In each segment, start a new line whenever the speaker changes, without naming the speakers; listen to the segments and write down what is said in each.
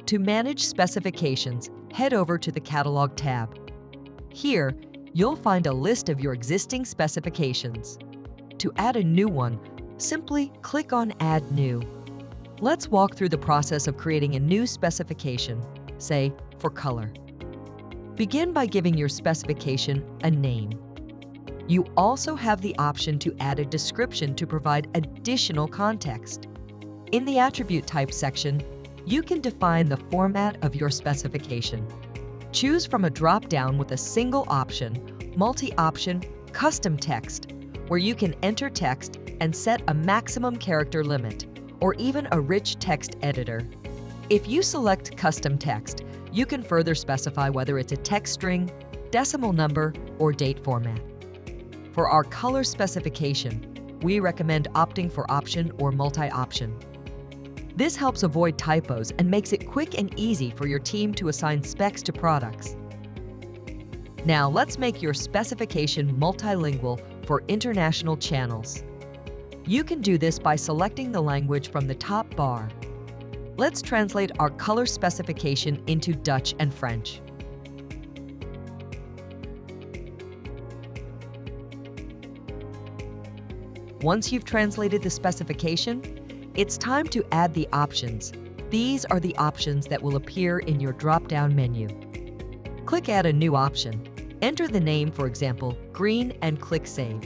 To manage specifications, head over to the Catalog tab. Here, you'll find a list of your existing specifications. To add a new one, simply click on Add New. Let's walk through the process of creating a new specification, say, for color. Begin by giving your specification a name. You also have the option to add a description to provide additional context. In the Attribute Type section, you can define the format of your specification. Choose from a drop-down with a single option, multi-option, custom text, where you can enter text and set a maximum character limit, or even a rich text editor. If you select custom text, you can further specify whether it's a text string, decimal number, or date format. For our color specification, we recommend opting for option or multi-option. This helps avoid typos and makes it quick and easy for your team to assign specs to products. Now let's make your specification multilingual for international channels. You can do this by selecting the language from the top bar. Let's translate our color specification into Dutch and French. Once you've translated the specification, it's time to add the options. These are the options that will appear in your drop-down menu. Click Add a new option. Enter the name, for example, green, and click Save.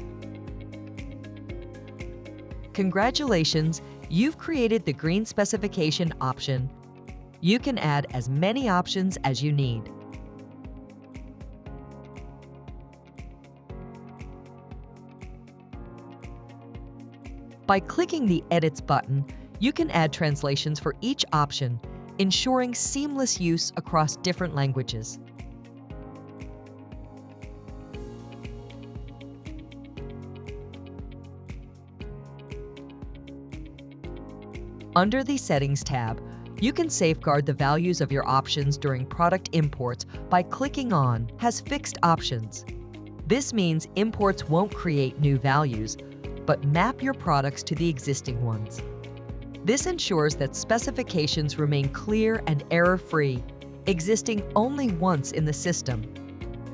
Congratulations, you've created the green specification option. You can add as many options as you need. By clicking the Edits button, you can add translations for each option, ensuring seamless use across different languages. Under the Settings tab, you can safeguard the values of your options during product imports by clicking on Has Fixed Options. This means imports won't create new values, but map your products to the existing ones. This ensures that specifications remain clear and error-free, existing only once in the system.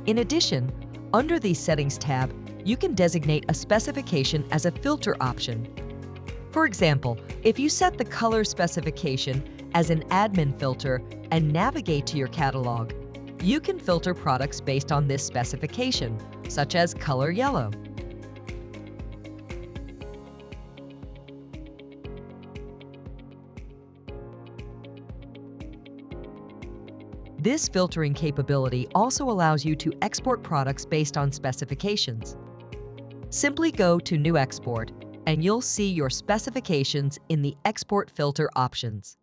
In addition, under the Settings tab, you can designate a specification as a filter option. For example, if you set the color specification as an admin filter and navigate to your catalog, you can filter products based on this specification, such as color yellow. This filtering capability also allows you to export products based on specifications. Simply go to New Export, and you'll see your specifications in the Export Filter options.